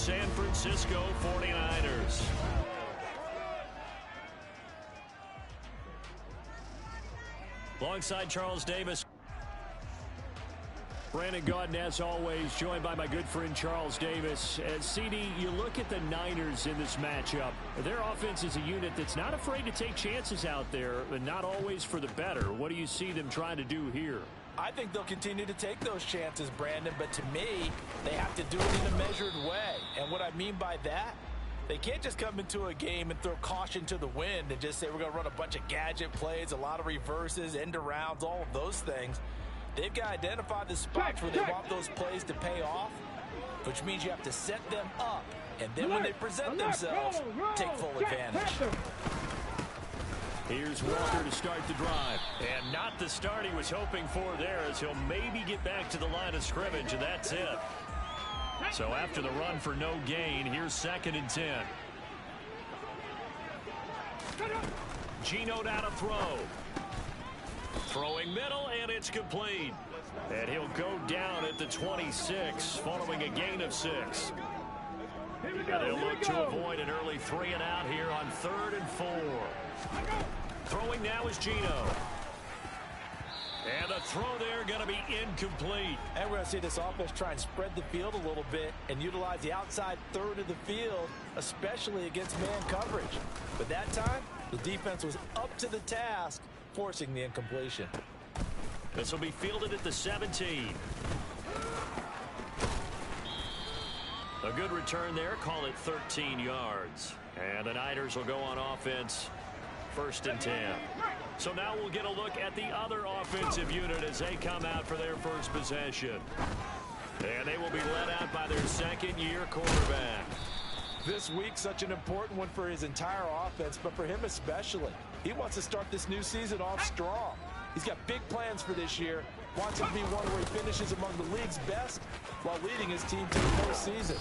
San Francisco 49ers. Alongside Charles Davis, Brandon Gaudin, as always, joined by my good friend Charles Davis. As CD, you look at the Niners in this matchup. Their offense is a unit that's not afraid to take chances out there, but not always for the better. What do you see them trying to do here? I think they'll continue to take those chances, Brandon, but to me, they have to do it in a measured way. And what I mean by that, they can't just come into a game and throw caution to the wind and just say we're going to run a bunch of gadget plays, a lot of reverses, end arounds, all of those things. They've got to identify the spots where they want those plays to pay off, which means you have to set them up. And then when they present themselves, take full advantage. Here's Walker to start the drive. And not the start he was hoping for there, as he'll maybe get back to the line of scrimmage, and that's it. So after the run for no gain, here's 2nd and 10. Geno down to throw. Throwing middle, and it's complete. And he'll go down at the 26, following a gain of 6. And they'll look to avoid an early 3-and-out here on 3rd and 4. Throwing now is Geno. And the throw there going to be incomplete. And we're going to see this offense try and spread the field a little bit and utilize the outside third of the field, especially against man coverage. But that time, the defense was up to the task, forcing the incompletion. This will be fielded at the 17. A good return there. Call it 13 yards. And the Niners will go on offense. 1st and 10. So now we'll get a look at the other offensive unit as they come out for their first possession. And they will be led out by their 2nd-year quarterback. This week, such an important one for his entire offense, but for him especially. He wants to start this new season off strong. He's got big plans for this year. Wants it to be one where he finishes among the league's best while leading his team to the postseason.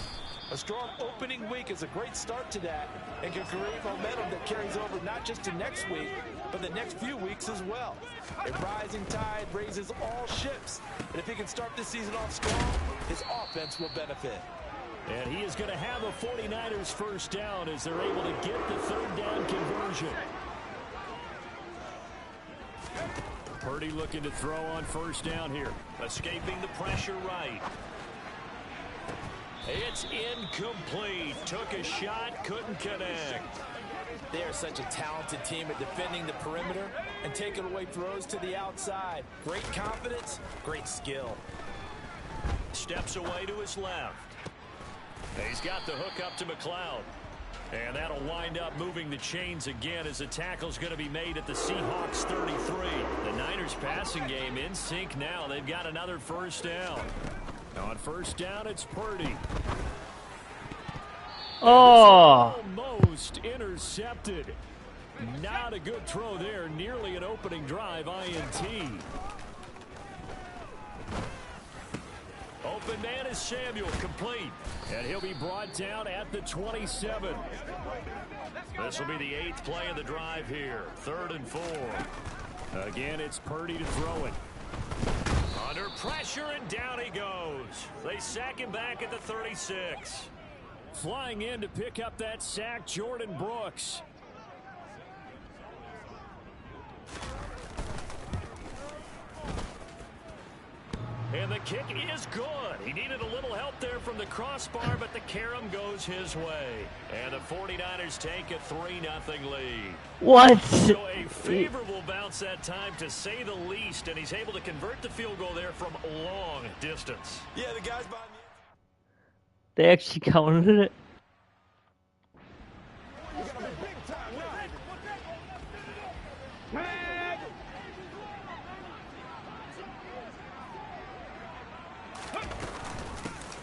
A strong opening week is a great start to that and can create momentum that carries over not just to next week, but the next few weeks as well. A rising tide raises all ships, and if he can start this season off strong, his offense will benefit. And he is going to have a 49ers first down as they're able to get the 3rd down conversion. Purdy looking to throw on 1st down here. Escaping the pressure right. It's incomplete. Took a shot, couldn't connect. They are such a talented team at defending the perimeter and taking away throws to the outside. Great confidence, great skill. Steps away to his left. He's got the hook up to McLeod. And that'll wind up moving the chains again as the tackle's going to be made at the Seahawks 33. The Niners passing game in sync now. They've got another 1st down. On 1st down, it's Purdy. Oh! Almost intercepted. Not a good throw there. Nearly an opening drive INT. Open man is Samuel, complete. And he'll be brought down at the 27. This will be the 8th play of the drive here. 3rd and 4. Again, it's Purdy to throw it. Under pressure, and down he goes. They sack him back at the 36. Flying in to pick up that sack, Jordan Brooks. And the kick is good. He needed a little help there from the crossbar, but the carom goes his way. And the 49ers take a 3-0 lead. What? So a favorable bounce that time, to say the least, and he's able to convert the field goal there from long distance. Yeah, the guys behind They actually counted it.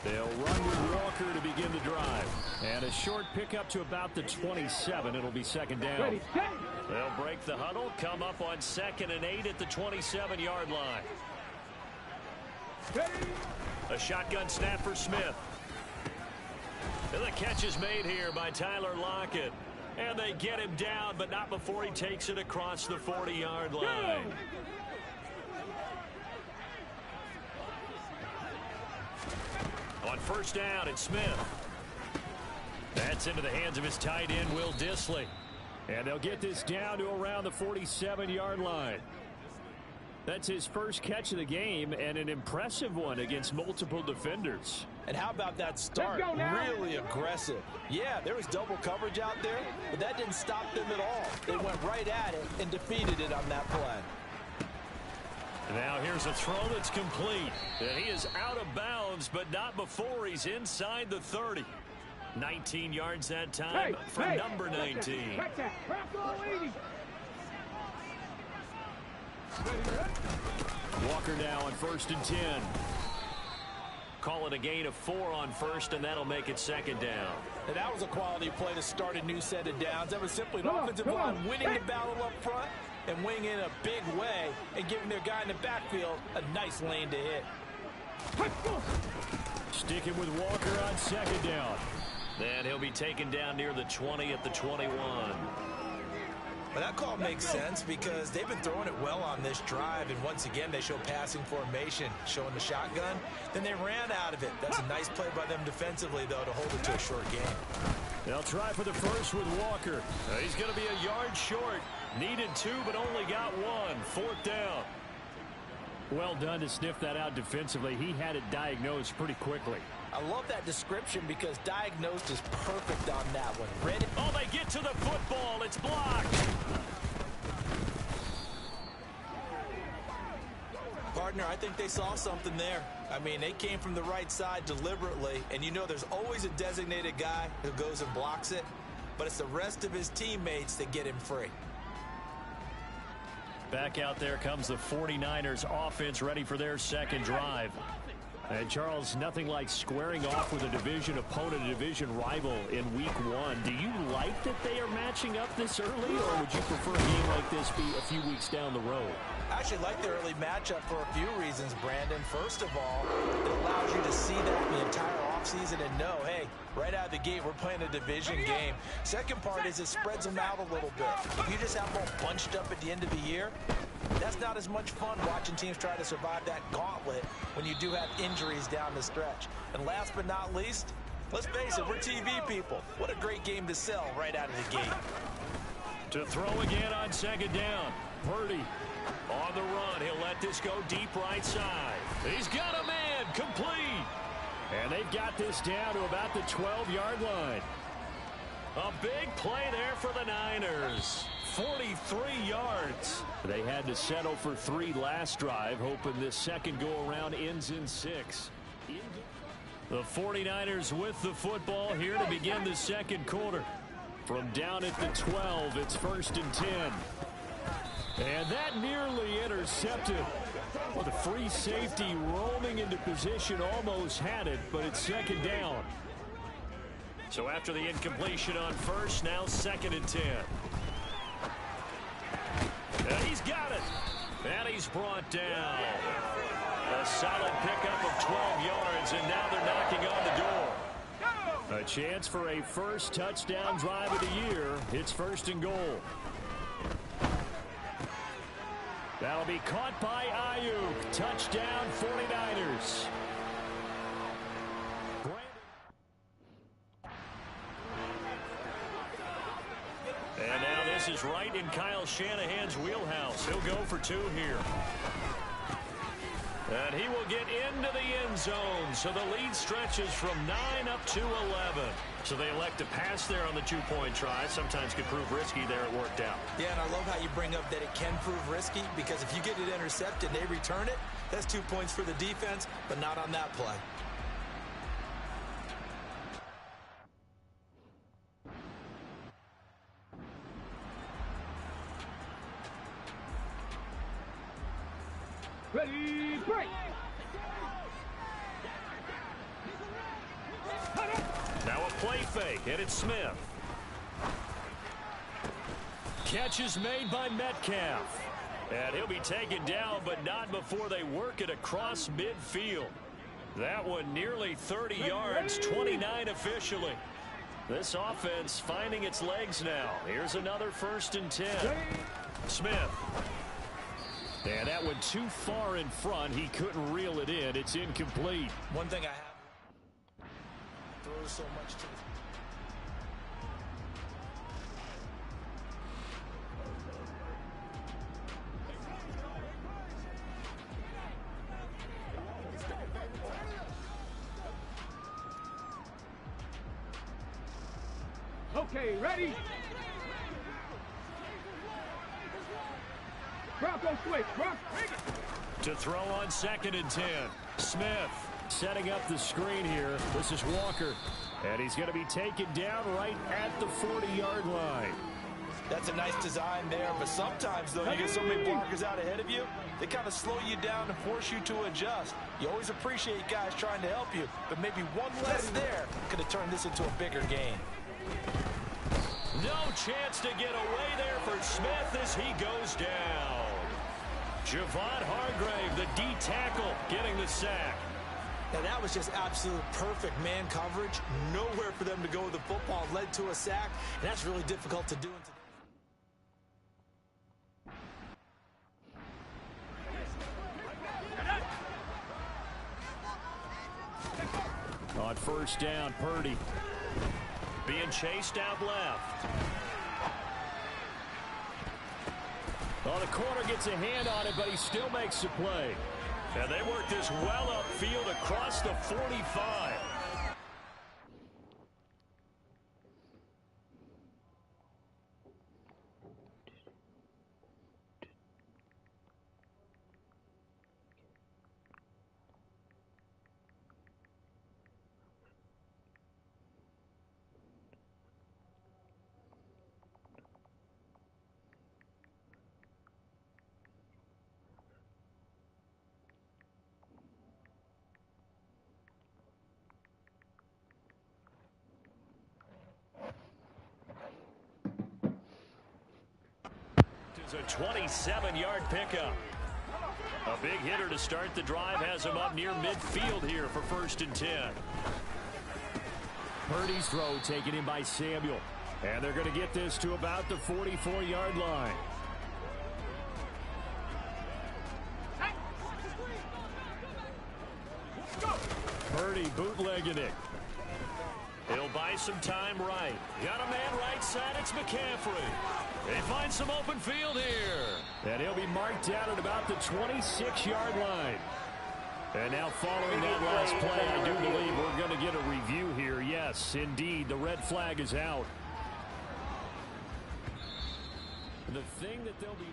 They'll run with Walker to begin the drive. And a short pickup to about the 27. It'll be 2nd down. They'll break the huddle, come up on 2nd and 8 at the 27-yard line. A shotgun snap for Smith. And the catch is made here by Tyler Lockett. And they get him down, but not before he takes it across the 40-yard line. On 1st down, it's Smith. That's into the hands of his tight end, Will Dissly. And they'll get this down to around the 47-yard line. That's his first catch of the game, and an impressive one against multiple defenders. And how about that start? Really aggressive. Yeah, there was double coverage out there, but that didn't stop them at all. They went right at it and defeated it on that play. Now here's a throw that's complete. And he is out of bounds, but not before he's inside the 30. 19 yards that time from number 19. Walker now on 1st and 10. Call it a gain of 4 on 1st, and that'll make it 2nd down. And that was a quality play to start a new set of downs. That was simply an offensive line winning the battle up front and winning in a big way and giving their guy in the backfield a nice lane to hit. Sticking with Walker on 2nd down. Then he'll be taken down near the 20 at the 21. Well, that call makes sense because they've been throwing it well on this drive, and once again they show passing formation, showing the shotgun. Then they ran out of it. That's a nice play by them defensively, though, to hold it to a short game. They'll try for the first with Walker. He's going to be a yard short. Needed 2, but only got 1. 4th down. Well done to sniff that out defensively. He had it diagnosed pretty quickly. I love that description because diagnosed is perfect on that one. Ready? Oh, they get to the football. It's blocked. Partner, I think they saw something there. I mean, they came from the right side deliberately, and you know there's always a designated guy who goes and blocks it, but it's the rest of his teammates that get him free. Back out there comes the 49ers offense ready for their second drive. And Charles, nothing like squaring off with a division opponent, a division rival in week 1. Do you like that they are matching up this early, or would you prefer a game like this be a few weeks down the road? I actually like the early matchup for a few reasons, Brandon. First of all, it allows you to see that the entire offseason and know, hey, right out of the gate, we're playing a division game. Second part is it spreads them out a little bit. If you just have them all bunched up at the end of the year, that's not as much fun watching teams try to survive that gauntlet when you do have injuries down the stretch. And last but not least, let's face it, we're TV people. What a great game to sell right out of the gate. To throw again on 2nd down. Purdy on the run. He'll let this go deep right side. He's got a man complete. And they've got this down to about the 12-yard line. A big play there for the Niners. 43 yards. They had to settle for 3 last drive, hoping this second go-around ends in 6. The 49ers with the football here to begin the second quarter. From down at the 12, it's 1st and 10. And that nearly intercepted. Well, the free safety roaming into position almost had it, but it's 2nd down. So after the incompletion on 1st, now 2nd and 10. And he's got it. And he's brought down. A solid pickup of 12 yards, and now they're knocking on the door. A chance for a first touchdown drive of the year. It's 1st and goal. That'll be caught by Ayuk. Touchdown 49ers. And now this is right in Kyle Shanahan's wheelhouse. He'll go for 2 here. And he will get into the end zone. So the lead stretches from 9 up to 11. So they elect to pass there on the 2-point try. Sometimes could prove risky there. It worked out. Yeah, and I love how you bring up that it can prove risky, because if you get it intercepted and they return it, that's 2 points for the defense, but not on that play. Ready, break! Now a play fake, and it's Smith. Catch is made by Metcalf. And he'll be taken down, but not before they work it across midfield. That one nearly 30 yards, 29 officially. This offense finding its legs now. Here's another 1st and 10. Smith. And that one too far in front. He couldn't reel it in. It's incomplete. One thing I have throws so much to Okay, ready? Bronco switch, Bronco. To throw on 2nd and 10. Smith setting up the screen here. This is Walker. And he's going to be taken down right at the 40-yard line. That's a nice design there, but sometimes, though, you get so many blockers out ahead of you, they kind of slow you down and force you to adjust. You always appreciate guys trying to help you, but maybe one less there could have turned this into a bigger game. No chance to get away there for Smith as he goes down. Javon Hargrave, the D tackle, getting the sack. Now, that was just absolute perfect man coverage. Nowhere for them to go with the football. Led to a sack, and that's really difficult to do. On 1st down, Purdy being chased out left. Well, the corner gets a hand on it, but he still makes the play. And they work this well upfield across the 45. A 27-yard pickup. A big hitter to start the drive has him up near midfield here for 1st and 10. Purdy's throw taken in by Samuel. And they're going to get this to about the 44-yard line. Purdy bootlegging it. He'll buy some time right. Got a man right side. It's McCaffrey. They find some open field here. And he'll be marked down at about the 26-yard line. And now following that last play, I do believe we're going to get a review here. Yes, indeed, the red flag is out. The thing that they'll be...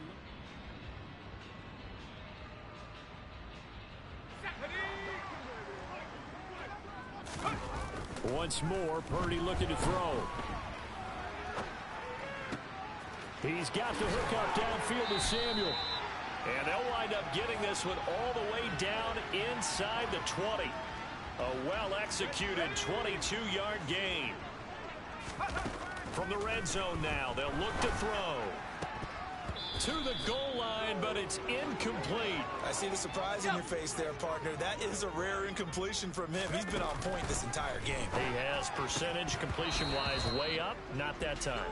Once more, Purdy looking to throw. He's got the hook up downfield to Samuel. And they'll wind up getting this one all the way down inside the 20. A well-executed 22-yard gain. From the red zone now, they'll look to throw. To the goal line, but it's incomplete. I see the surprise in your face there, partner. That is a rare incompletion from him. He's been on point this entire game. He has percentage completion-wise way up. Not that time.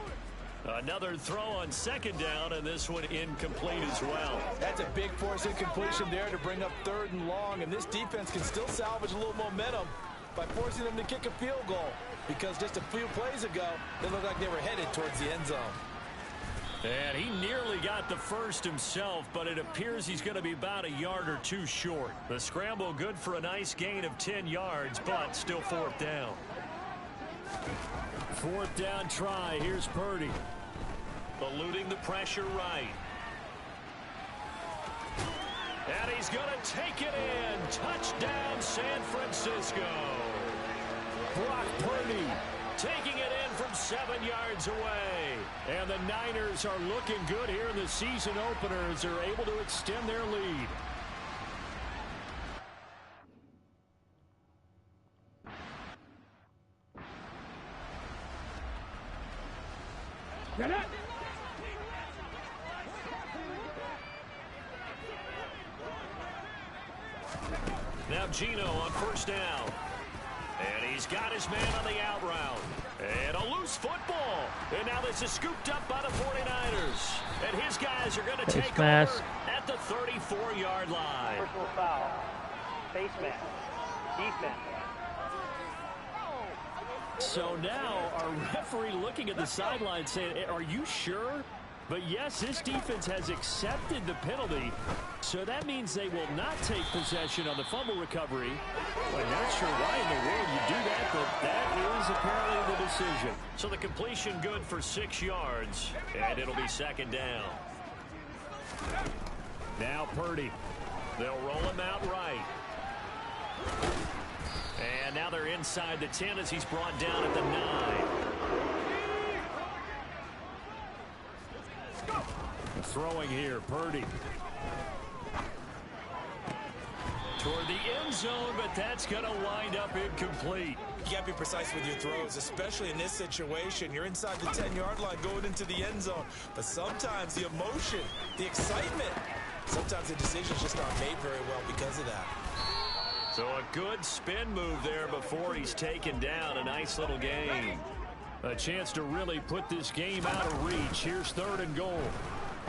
Another throw on 2nd down, and this one incomplete as well. That's a big force incompletion there to bring up 3rd and long, and this defense can still salvage a little momentum by forcing them to kick a field goal, because just a few plays ago, they looked like they were headed towards the end zone. And he nearly got the first himself, but it appears he's going to be about a yard or two short. The scramble good for a nice gain of 10 yards, but still 4th down. 4th down try. Here's Purdy. Eluding the pressure right. And he's going to take it in. Touchdown, San Francisco. Brock Purdy taking it in from 7 yards away. And the Niners are looking good here in the season opener as they're able to extend their lead. Get it! Now Gino on 1st down. And he's got his man on the out route. And a loose football. And now this is scooped up by the 49ers. And his guys are going to take over at the 34-yard line. Personal foul. Face mask. Defense. So now our referee looking at the sideline saying, are you sure? But yes, this defense has accepted the penalty, so that means they will not take possession on the fumble recovery. I'm not sure why in the world you do that, but that is was apparently the decision. So the completion good for 6 yards, and it'll be second down. Now Purdy. They'll roll him out right. And now they're inside the 10 as he's brought down at the 9. Throwing here, Purdy. Toward the end zone, but that's going to wind up incomplete. You got to be precise with your throws, especially in this situation. You're inside the 10-yard line going into the end zone. But sometimes the emotion, the excitement, sometimes the decision's just not made very well because of that. So a good spin move there before he's taken down. A nice little gain. A chance to really put this game out of reach. Here's 3rd and goal.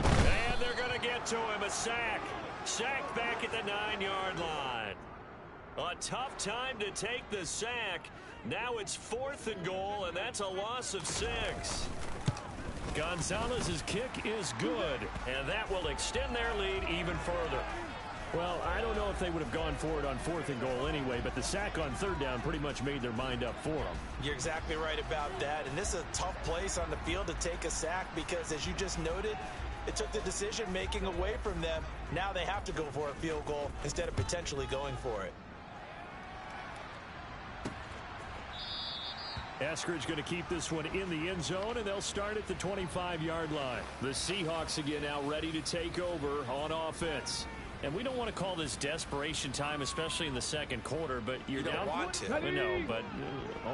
And they're going to get to him. A sack. Sack back at the 9-yard line. A tough time to take the sack. Now it's 4th and goal, and that's a loss of 6. Gonzalez's kick is good, and that will extend their lead even further. Well, I don't know if they would have gone for it on 4th and goal anyway, but the sack on 3rd down pretty much made their mind up for them. You're exactly right about that, and this is a tough place on the field to take a sack because, as you just noted, it took the decision-making away from them. Now they have to go for a field goal instead of potentially going for it. Eskridge going to keep this one in the end zone, and they'll start at the 25-yard line. The Seahawks again now ready to take over on offense. And we don't want to call this desperation time, especially in the second quarter, but you're down. Don't want to. No, but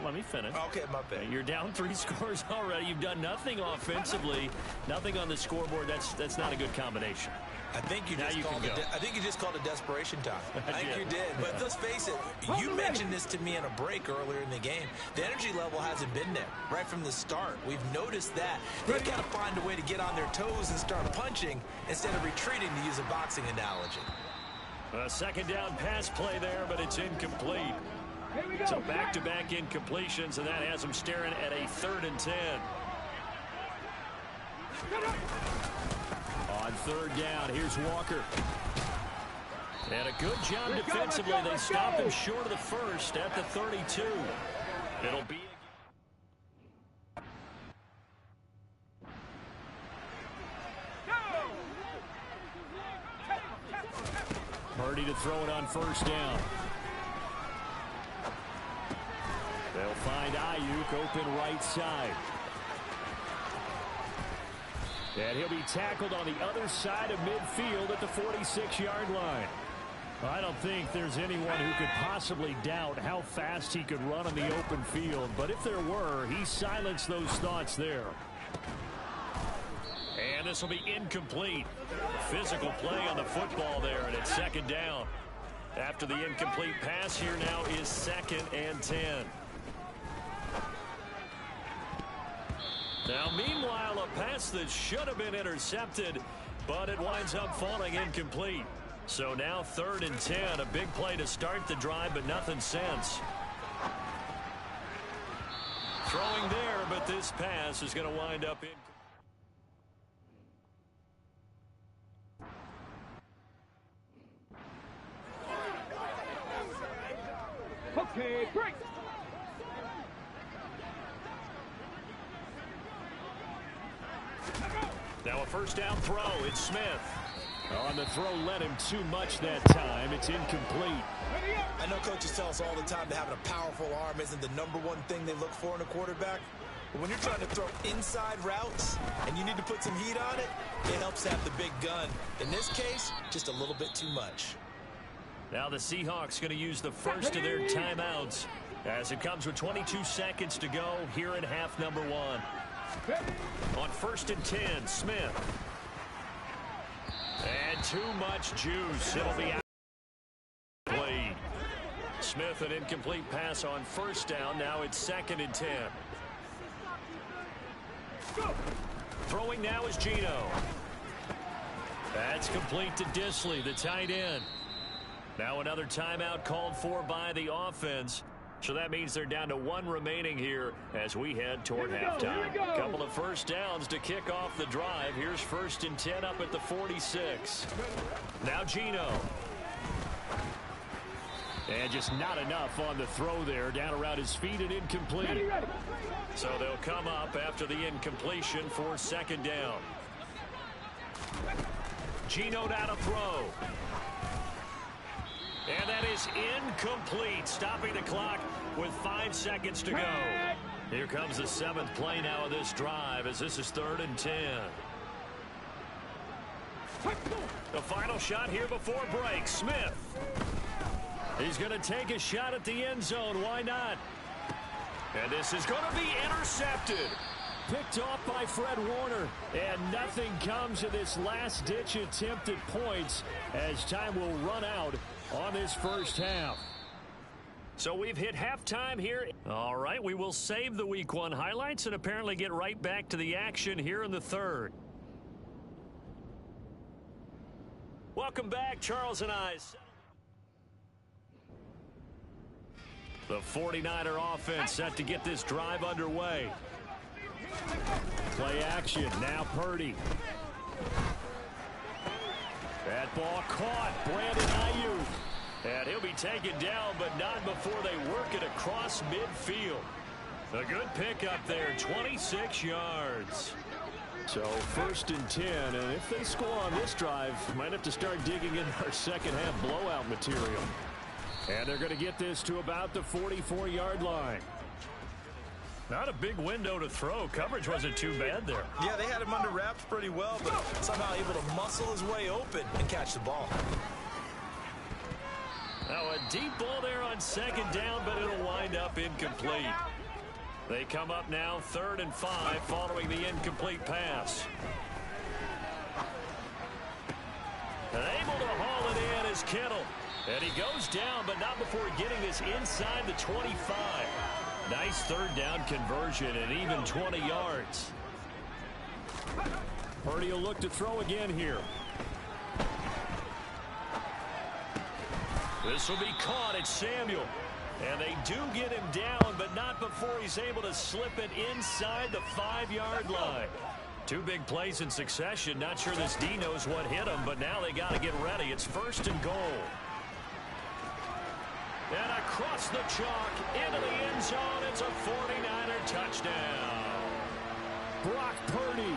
let me finish. Okay, my bad. You're down 3 scores already. You've done nothing offensively, nothing on the scoreboard. That's not a good combination. I think you just called it desperation time. I think you did. But let's face it, you mentioned this to me in a break earlier in the game. The energy level hasn't been there right from the start. We've noticed that. They've got to find a way to get on their toes and start punching instead of retreating, to use a boxing analogy. A second down pass play there, but it's incomplete. So back-to-back incompletions, and that has them staring at a 3rd and 10. On 3rd down, here's Walker. And a good job defensively. They stopped him short of the first at the 32. It'll be Purdy to throw it on 1st down. They'll find Ayuk open right side. And he'll be tackled on the other side of midfield at the 46-yard line. I don't think there's anyone who could possibly doubt how fast he could run on the open field. But if there were, he silenced those thoughts there. And this will be incomplete. Physical play on the football there, and it's 2nd down. After the incomplete pass, here now is 2nd and 10. Now, meanwhile, a pass that should have been intercepted, but it winds up falling incomplete. So now 3rd and 10, a big play to start the drive, but nothing since. Throwing there, but this pass is going to wind up incomplete. Okay, break. Now a 1st down throw. It's Smith. On the throw, led him too much that time. It's incomplete. I know coaches tell us all the time that having a powerful arm isn't the #1 thing they look for in a quarterback. But when you're trying to throw inside routes and you need to put some heat on it, it helps to have the big gun. In this case, just a little bit too much. Now the Seahawks going to use the first of their timeouts as it comes with 22 seconds to go here in half number 1. On 1st and 10, Smith. And too much juice. It'll be out. Played. Smith, an incomplete pass on 1st down. Now it's 2nd and 10. Throwing now is Gino. That's complete to Disley, the tight end. Now another timeout called for by the offense. So that means they're down to 1 remaining here as we head toward halftime. A couple of 1st downs to kick off the drive. Here's 1st and 10 up at the 46. Now Gino. And just not enough on the throw there. Down around his feet and incomplete. So they'll come up after the incompletion for second down. Geno now to throw. And that is incomplete, stopping the clock with 5 seconds to go. Here comes the 7th play now of this drive as this is 3rd and 10. The final shot here before break. Smith. He's going to take a shot at the end zone. Why not? And this is going to be intercepted. Picked off by Fred Warner. And nothing comes of this last-ditch attempt at points as time will run out on this first half. So we've hit halftime here. All right, we will save the Week 1 highlights and apparently get right back to the action here in the 3rd. Welcome back, Charles and I. The 49er offense set to get this drive underway. Play action, now Purdy. That ball caught, Brandon Ayuk. And he'll be taken down, but not before they work it across midfield. A good pickup there, 26 yards. So 1st and 10, and if they score on this drive, might have to start digging in our second half blowout material. And they're going to get this to about the 44-yard line. Not a big window to throw. Coverage wasn't too bad there. Yeah, they had him under wraps pretty well, but somehow able to muscle his way open and catch the ball. Now a deep ball there on 2nd down, but it'll wind up incomplete. They come up now 3rd and 5 following the incomplete pass. And able to haul it in is Kittle. And he goes down, but not before getting this inside the 25. Nice 3rd down conversion and even 20 yards. Purdy will look to throw again here. This will be caught at Samuel. And they do get him down, but not before he's able to slip it inside the 5-yard line. 2 big plays in succession. Not sure this D knows what hit him, but now they got to get ready. It's 1st and goal. And across the chalk into the end zone. It's a 49er touchdown. Brock Purdy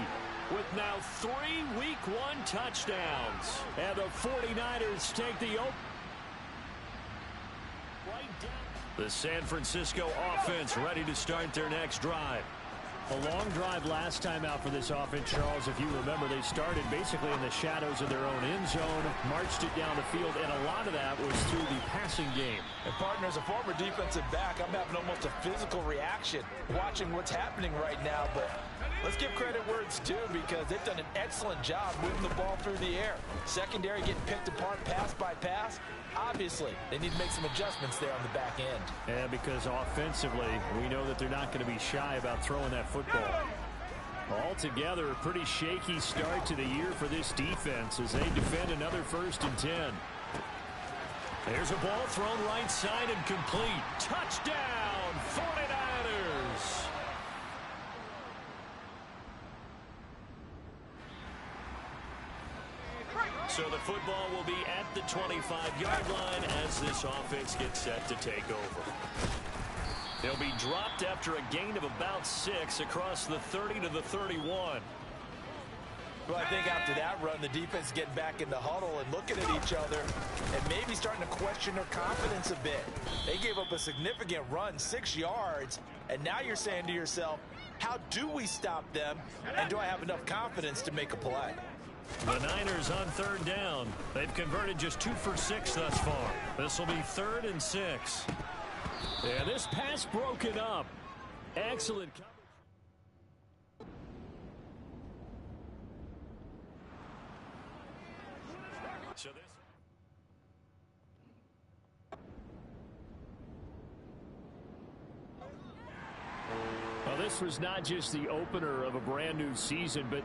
with now 3 Week 1 touchdowns. And the 49ers take the open. The San Francisco offense ready to start their next drive. A long drive last time out for this offense, Charles. If you remember, they started basically in the shadows of their own end zone, marched it down the field, and a lot of that was through the passing game. And partner, as a former defensive back, I'm having almost a physical reaction watching what's happening right now. But let's give credit where it's due because they've done an excellent job moving the ball through the air. Secondary getting picked apart pass by pass. Obviously, they need to make some adjustments there on the back end. Yeah, because offensively, we know that they're not going to be shy about throwing that football. Altogether, a pretty shaky start to the year for this defense as they defend another 1st and 10. There's a ball thrown right side and complete. Touchdown, 49ers! So the football will be at the 25-yard line as this offense gets set to take over. They'll be dropped after a gain of about 6 across the 30 to the 31. Well, I think after that run, the defense is getting back in the huddle and looking at each other and maybe starting to question their confidence a bit. They gave up a significant run, 6 yards, and now you're saying to yourself, how do we stop them, and do I have enough confidence to make a play? The Niners on 3rd down. They've converted just 2 for 6 thus far. This will be 3rd and 6. And this pass broken up. Excellent coverage. So this was not just the opener of a brand new season, but